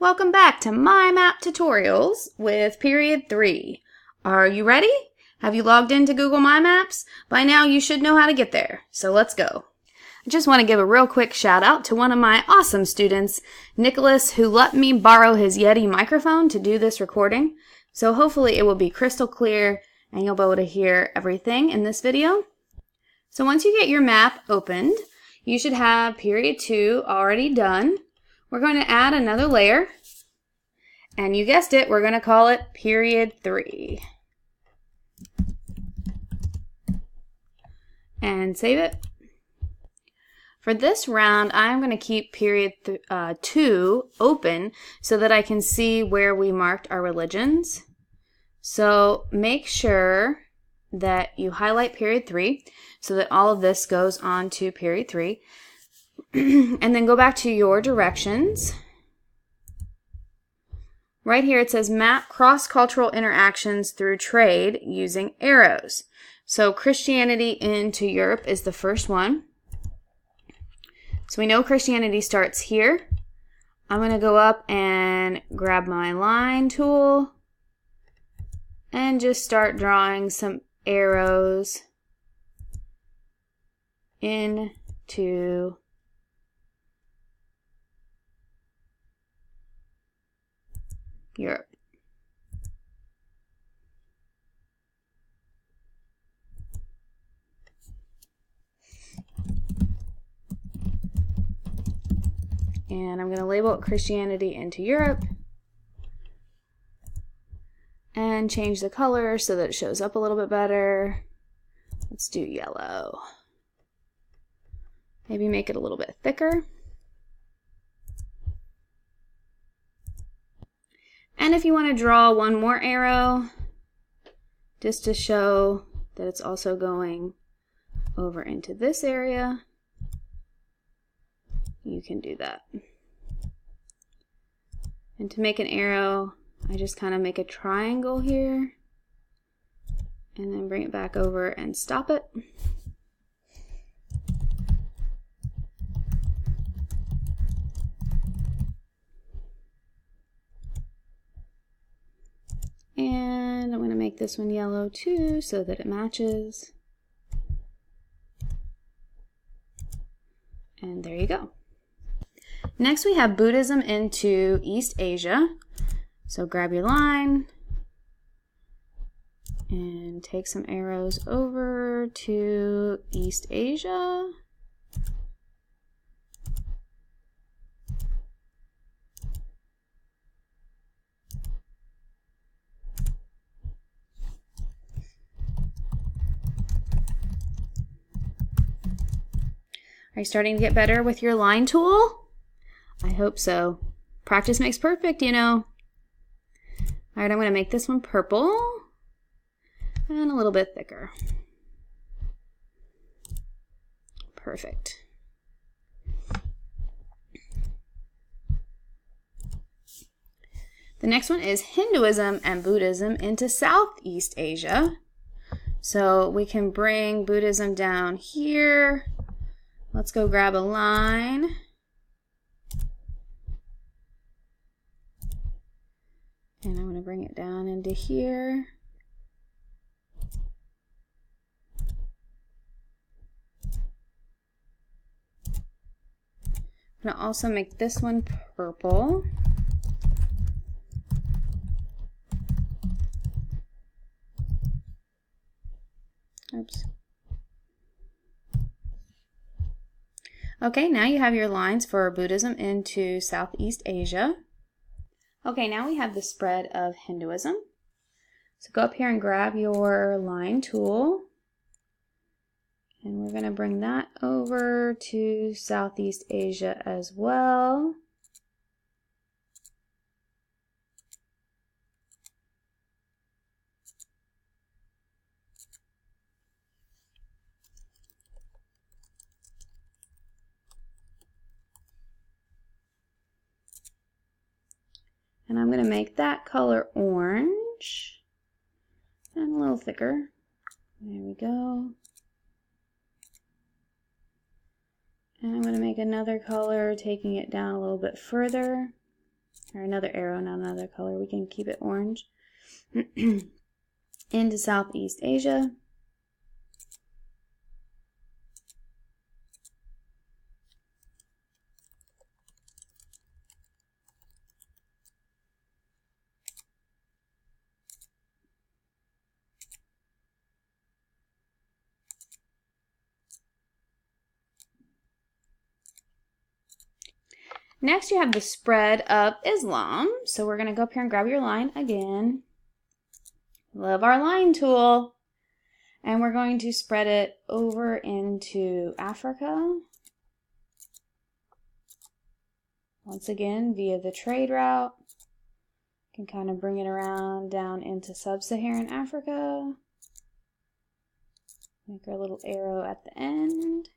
Welcome back to My Map Tutorials with Period 3. Are you ready? Have you logged into Google My Maps? By now you should know how to get there, so let's go. I just want to give a real quick shout out to one of my awesome students, Nicholas, who let me borrow his Yeti microphone to do this recording. So hopefully it will be crystal clear and you'll be able to hear everything in this video. So once you get your map opened, you should have Period 2 already done. We're going to add another layer, and you guessed it, we're going to call it Period 3. And save it. For this round, I'm going to keep Period 2 open so that I can see where we marked our religions. So make sure that you highlight Period 3 so that all of this goes on to Period 3. And then go back to your directions. Right here it says map cross-cultural interactions through trade using arrows. So Christianity into Europe is the first one. So we know Christianity starts here. I'm going to go up and grab my line tool and just start drawing some arrows into Europe. And I'm going to label it Christianity into Europe and change the color so that it shows up a little bit better. Let's do yellow. Maybe make it a little bit thicker. And if you want to draw one more arrow, just to show that it's also going over into this area, you can do that. And to make an arrow, I just kind of make a triangle here, and then bring it back over and stop it. And I'm going to make this one yellow too so that it matches. And there you go. Next we have Buddhism into East Asia. So grab your line and take some arrows over to East Asia. Are you starting to get better with your line tool? I hope so. Practice makes perfect, you know. All right, I'm going to make this one purple and a little bit thicker. Perfect. The next one is Hinduism and Buddhism into Southeast Asia. So we can bring Buddhism down here. Let's go grab a line. And I'm going to bring it down into here. I'm going to also make this one purple. Oops. Okay, now you have your lines for Buddhism into Southeast Asia. Okay, now we have the spread of Hinduism. So go up here and grab your line tool. And we're going to bring that over to Southeast Asia as well. And I'm going to make that color orange and a little thicker. There we go. And I'm going to make another color, taking it down a little bit further. or another arrow, not another color. We can keep it orange. Into Southeast Asia. Next, you have the spread of Islam. So we're going to go up here and grab your line again. Love our line tool. And we're going to spread it over into Africa. Once again, via the trade route. Can kind of bring it around down into sub-Saharan Africa. Make our little arrow at the end.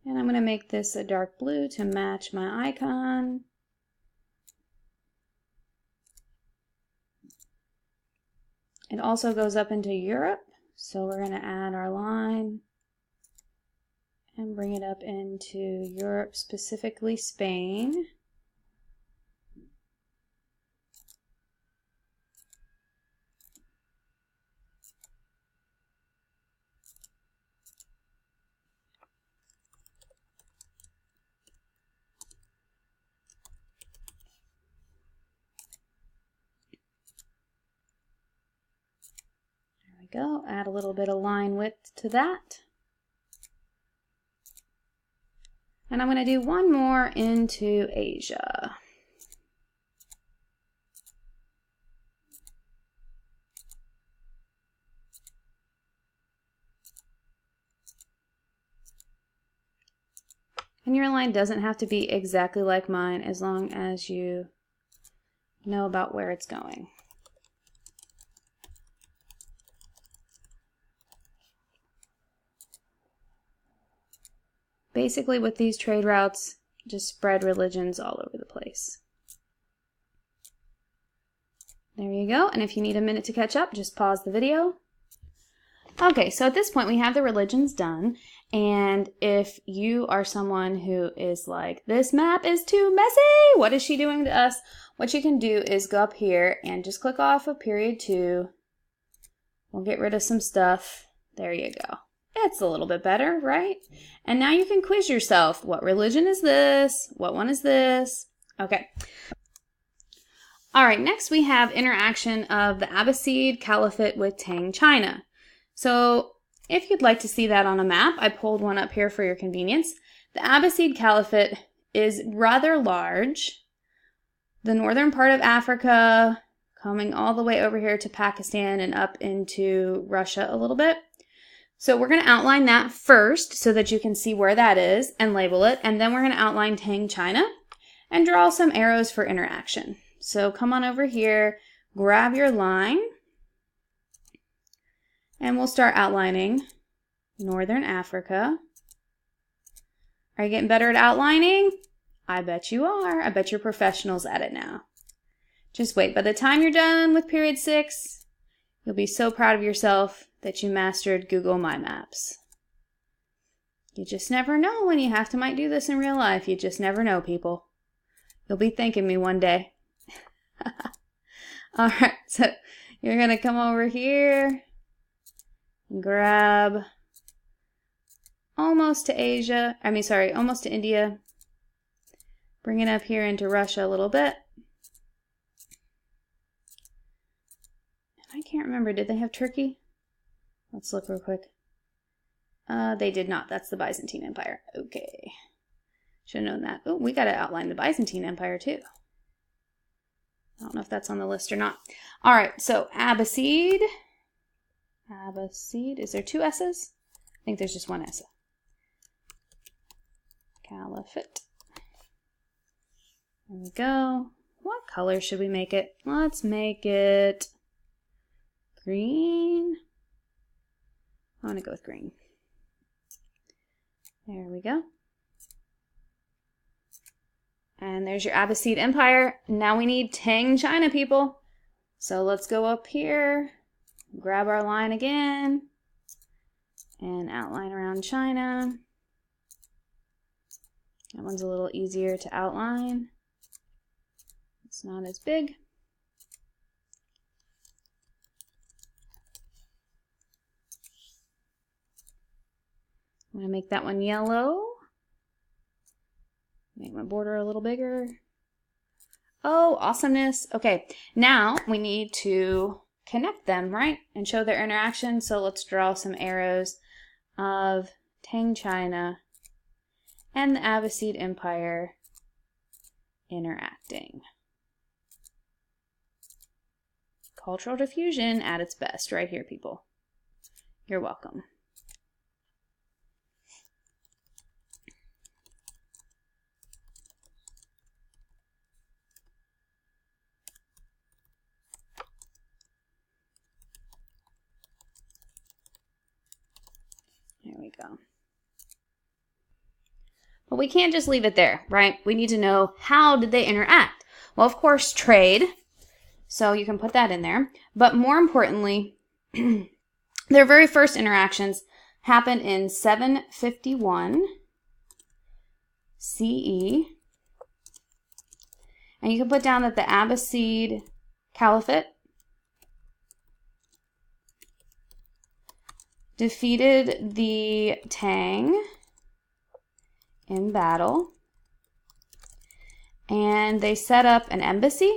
And I'm going to make this a dark blue to match my icon. It also goes up into Europe, so we're going to add our line and bring it up into Europe, specifically Spain. Go. Add a little bit of line width to that. And I'm going to do one more into Asia. And your line doesn't have to be exactly like mine as long as you know about where it's going. Basically, with these trade routes, just spread religions all over the place. There you go. And if you need a minute to catch up, just pause the video. Okay, so at this point, we have the religions done. And if you are someone who is like, this map is too messy, what is she doing to us? What you can do is go up here and just click off of period 2. We'll get rid of some stuff. There you go. It's a little bit better, right? And now you can quiz yourself. What religion is this? What one is this? Okay. All right, next we have interaction of the Abbasid Caliphate with Tang China. So if you'd like to see that on a map, I pulled one up here for your convenience. The Abbasid Caliphate is rather large. The northern part of Africa, coming all the way over here to Pakistan and up into Russia a little bit. So we're going to outline that first so that you can see where that is and label it. And then we're going to outline Tang China and draw some arrows for interaction. So come on over here, grab your line, and we'll start outlining Northern Africa. Are you getting better at outlining? I bet you are. I bet you're professionals at it now. Just wait. By the time you're done with period 6, you'll be so proud of yourself that you mastered Google My Maps. You just never know when you might do this in real life. You just never know, people. You'll be thanking me one day. All right, so you're going to come over here and grab almost to almost to India. Bring it up here into Russia a little bit. I can't remember, did they have Turkey? Let's look real quick. They did not. That's the Byzantine Empire. Okay. Should have known that. Oh, we got to outline the Byzantine Empire too. I don't know if that's on the list or not. All right, so Abbasid. Abbasid. Is there 2 S's? I think there's just 1 S. Caliphate. There we go. What color should we make it? Let's make it green. I want to go with green. There we go. And there's your Abbasid Empire. Now we need Tang China, people. So let's go up here, grab our line again, and outline around China. That one's a little easier to outline. It's not as big. I'm going to make that one yellow. Make my border a little bigger. Oh, awesomeness. Okay, now we need to connect them, right? And show their interaction. So let's draw some arrows of Tang China and the Abbasid Empire interacting. Cultural diffusion at its best right here, people. You're welcome. There we go. But we can't just leave it there, right? We need to know, how did they interact? Well, of course, trade. So you can put that in there. But more importantly, their very first interactions happened in 751 CE. And you can put down that the Abbasid Caliphate defeated the Tang in battle, and they set up an embassy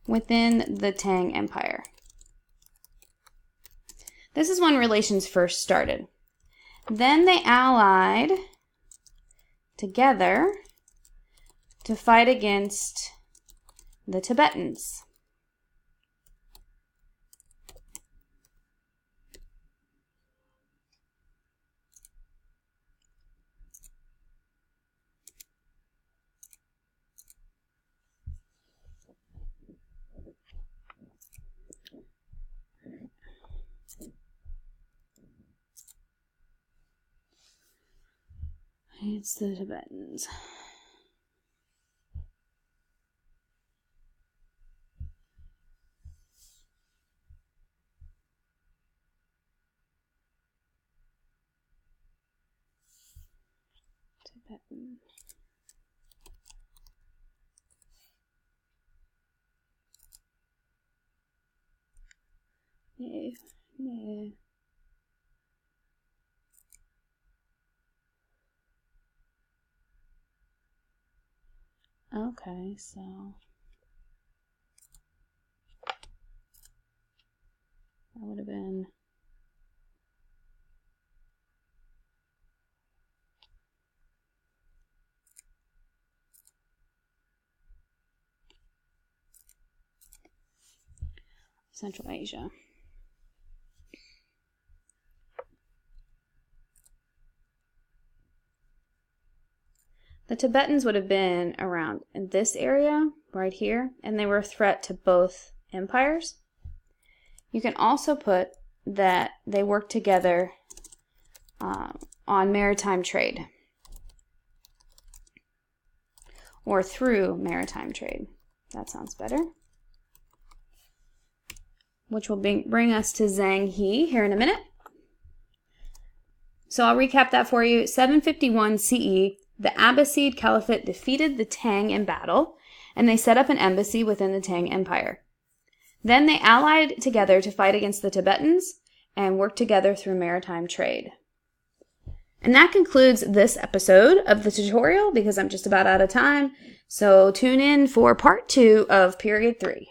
within the Tang Empire. This is when relations first started. Then they allied together to fight against the Tibetans. It's the Tibetans. Tibetan. Yeah, yeah. Okay, so that would have been Central Asia. The Tibetans would have been around in this area, right here, and they were a threat to both empires. You can also put that they worked together on maritime trade, or through maritime trade. That sounds better. Which will bring us to Zhang He here in a minute. So I'll recap that for you. 751 CE, the Abbasid Caliphate defeated the Tang in battle, and they set up an embassy within the Tang Empire. Then they allied together to fight against the Tibetans and worked together through maritime trade. And that concludes this episode of the tutorial because I'm just about out of time. So tune in for part 2 of period 3.